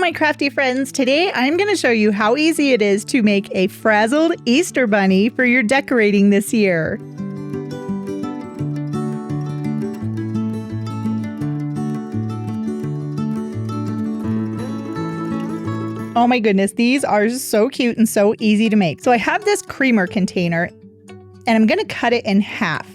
my crafty friends. Today I'm going to show you how easy it is to make a frazzled Easter bunny for your decorating this year. Oh my goodness, these are so cute and so easy to make. So I have this creamer container and I'm going to cut it in half.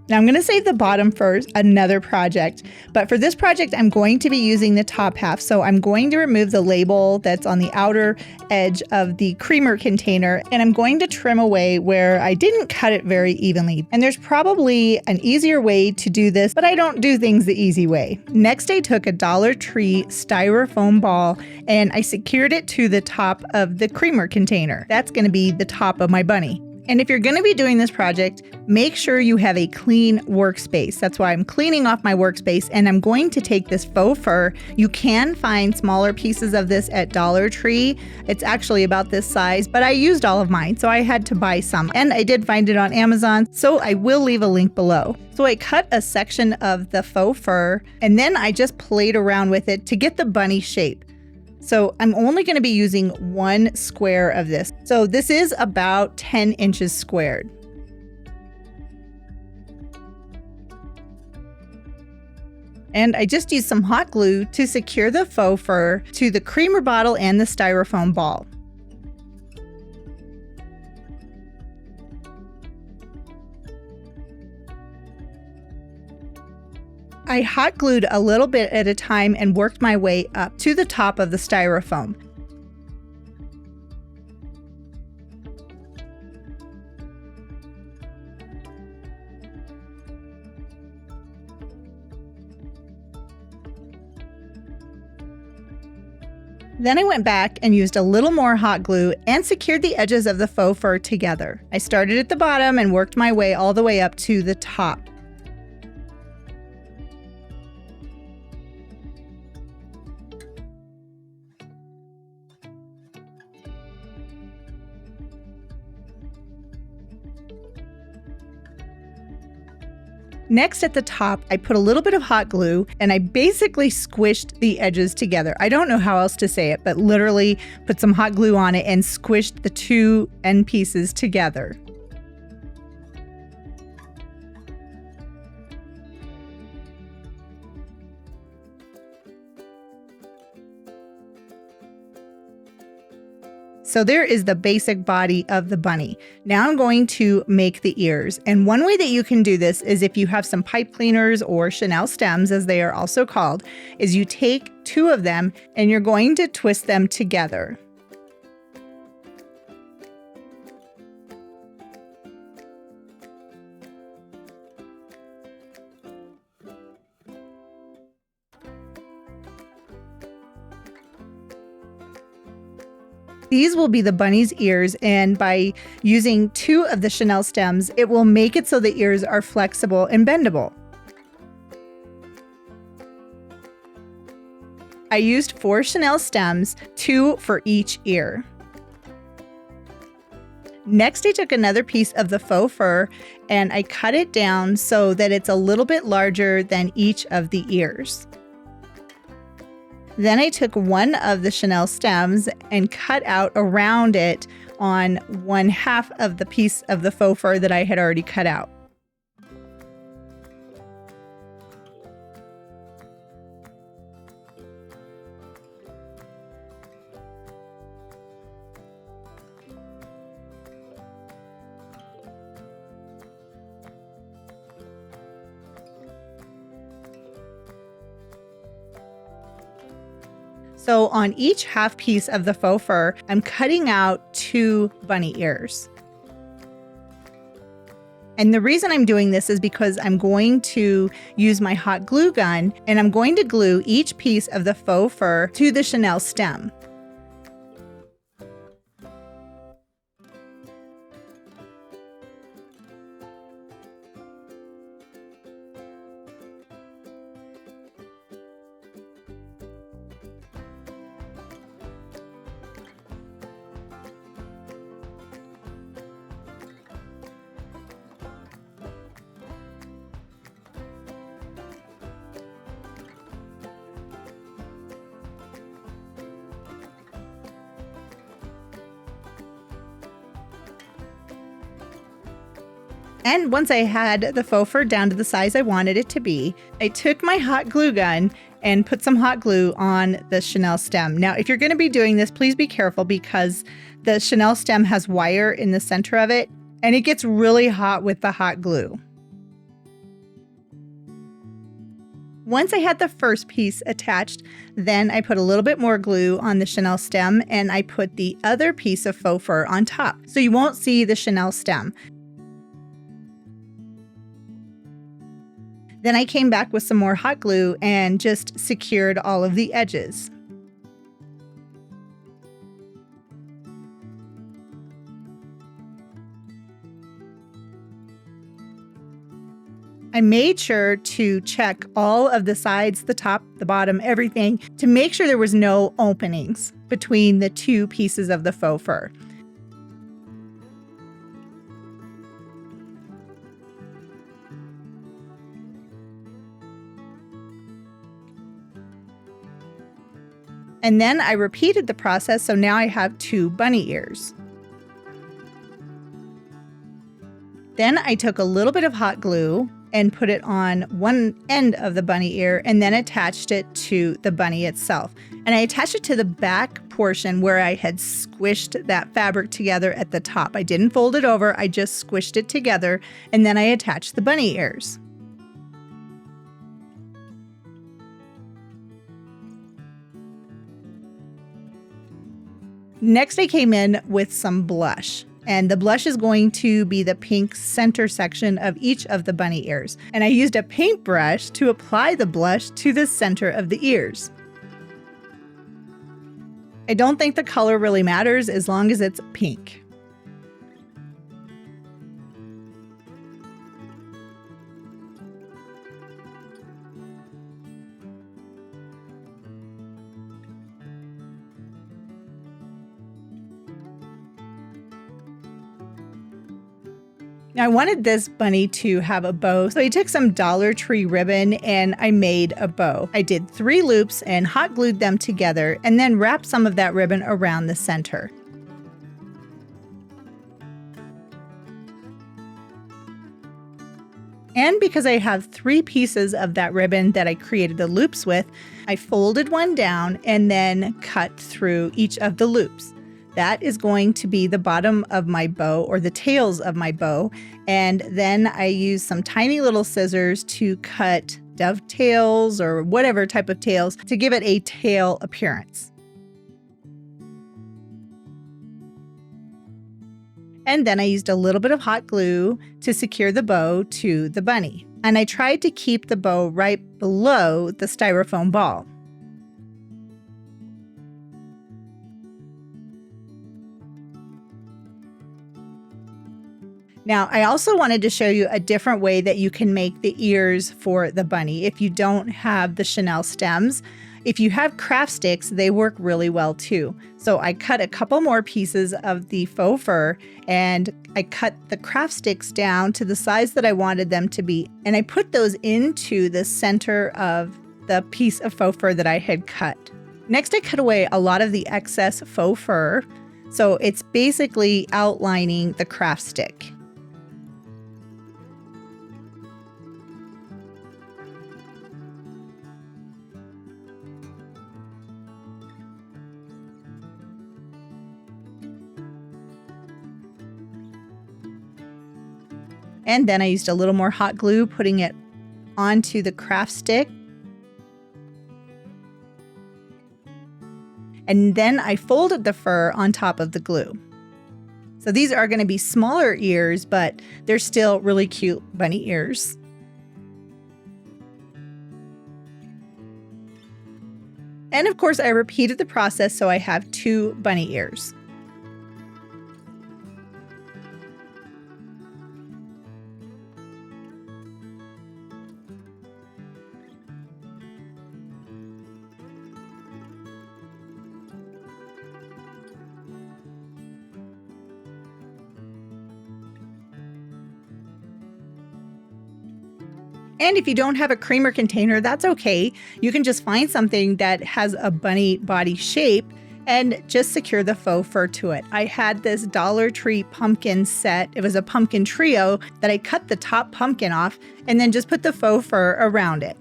Now I'm going to save the bottom for another project, but for this project I'm going to be using the top half. So I'm going to remove the label that's on the outer edge of the creamer container, and I'm going to trim away where I didn't cut it very evenly. And there's probably an easier way to do this, but I don't do things the easy way. Next, I took a Dollar Tree styrofoam ball and I secured it to the top of the creamer container. That's going to be the top of my bunny. And if you're going to be doing this project, make sure you have a clean workspace. That's why I'm cleaning off my workspace, and I'm going to take this faux fur. You can find smaller pieces of this at Dollar Tree. It's actually about this size, but I used all of mine, so I had to buy some. And I did find it on Amazon, so I will leave a link below. So I cut a section of the faux fur, and then I just played around with it to get the bunny shape. So I'm only going to be using one square of this. So this is about 10 inches squared. And I just used some hot glue to secure the faux fur to the creamer bottle and the styrofoam ball. I hot glued a little bit at a time and worked my way up to the top of the styrofoam. Then I went back and used a little more hot glue and secured the edges of the faux fur together. I started at the bottom and worked my way all the way up to the top. Next, at the top, I put a little bit of hot glue and I basically squished the edges together. I don't know how else to say it, but literally put some hot glue on it and squished the two end pieces together. So there is the basic body of the bunny. Now I'm going to make the ears. And one way that you can do this is if you have some pipe cleaners or Chanel stems, as they are also called, is you take two of them and you're going to twist them together. These will be the bunny's ears, and by using two of the Chanel stems, it will make it so the ears are flexible and bendable. I used 4 Chanel stems, 2 for each ear. Next, I took another piece of the faux fur and I cut it down so that it's a little bit larger than each of the ears. Then I took one of the Chanel stems and cut out around it on 1/2 of the piece of the faux fur that I had already cut out. So on each half piece of the faux fur, I'm cutting out 2 bunny ears. And the reason I'm doing this is because I'm going to use my hot glue gun and I'm going to glue each piece of the faux fur to the Chanel stem. And once I had the faux fur down to the size I wanted it to be, I took my hot glue gun and put some hot glue on the chenille stem. Now, if you're going to be doing this, please be careful because the chenille stem has wire in the center of it, and it gets really hot with the hot glue. Once I had the first piece attached, then I put a little bit more glue on the chenille stem and I put the other piece of faux fur on top. So you won't see the chenille stem. Then I came back with some more hot glue and just secured all of the edges. I made sure to check all of the sides, the top, the bottom, everything, to make sure there was no openings between the two pieces of the faux fur. And then I repeated the process, so now I have 2 bunny ears. Then I took a little bit of hot glue and put it on one end of the bunny ear and then attached it to the bunny itself. And I attached it to the back portion where I had squished that fabric together at the top. I didn't fold it over, I just squished it together, and then I attached the bunny ears. Next, I came in with some blush. And the blush is going to be the pink center section of each of the bunny ears. And I used a paintbrush to apply the blush to the center of the ears. I don't think the color really matters as long as it's pink. Now I wanted this bunny to have a bow, so I took some Dollar Tree ribbon and I made a bow. I did 3 loops and hot glued them together and then wrapped some of that ribbon around the center. And because I have 3 pieces of that ribbon that I created the loops with, I folded one down and then cut through each of the loops. That is going to be the bottom of my bow, or the tails of my bow. And then I use some tiny little scissors to cut dovetails or whatever type of tails to give it a tail appearance. And then I used a little bit of hot glue to secure the bow to the bunny. And I tried to keep the bow right below the styrofoam ball. Now, I also wanted to show you a different way that you can make the ears for the bunny if you don't have the chenille stems. If you have craft sticks, they work really well too. So I cut a couple more pieces of the faux fur and I cut the craft sticks down to the size that I wanted them to be. And I put those into the center of the piece of faux fur that I had cut. Next, I cut away a lot of the excess faux fur. So it's basically outlining the craft stick. And then I used a little more hot glue, putting it onto the craft stick. And then I folded the fur on top of the glue. So these are going to be smaller ears, but they're still really cute bunny ears. And of course, I repeated the process, so I have 2 bunny ears. And if you don't have a creamer container, that's okay. You can just find something that has a bunny body shape and just secure the faux fur to it. I had this Dollar Tree pumpkin set. It was a pumpkin trio that I cut the top pumpkin off and then just put the faux fur around it.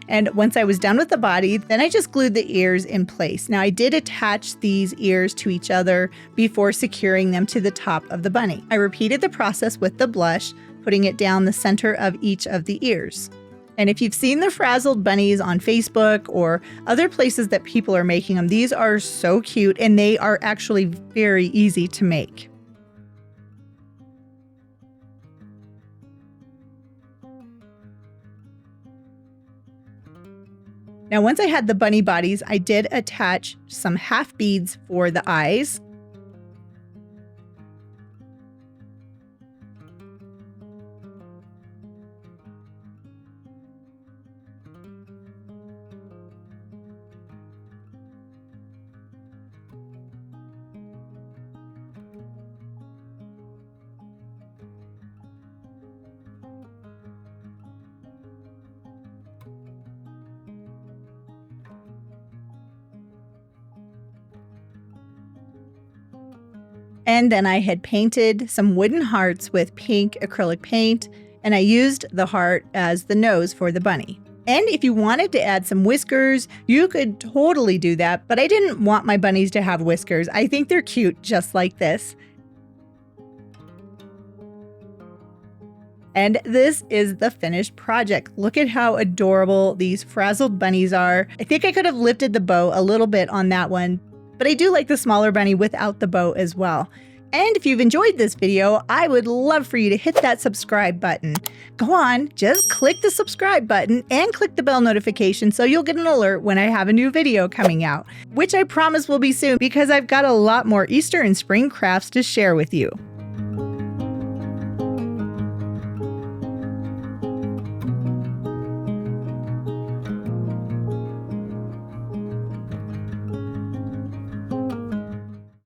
And once I was done with the body, then I just glued the ears in place. Now I did attach these ears to each other before securing them to the top of the bunny. I repeated the process with the blush, putting it down the center of each of the ears. And if you've seen the Frazzled bunnies on Facebook or other places that people are making them, these are so cute and they are actually very easy to make. Now, once I had the bunny bodies, I did attach some half beads for the eyes. And then I had painted some wooden hearts with pink acrylic paint, and I used the heart as the nose for the bunny. And if you wanted to add some whiskers, you could totally do that, but I didn't want my bunnies to have whiskers. I think they're cute just like this. And this is the finished project. Look at how adorable these frazzled bunnies are. I think I could have lifted the bow a little bit on that one, but I do like the smaller bunny without the bow as well. And if you've enjoyed this video, I would love for you to hit that subscribe button. Go on, just click the subscribe button and click the bell notification so you'll get an alert when I have a new video coming out, which I promise will be soon because I've got a lot more Easter and spring crafts to share with you.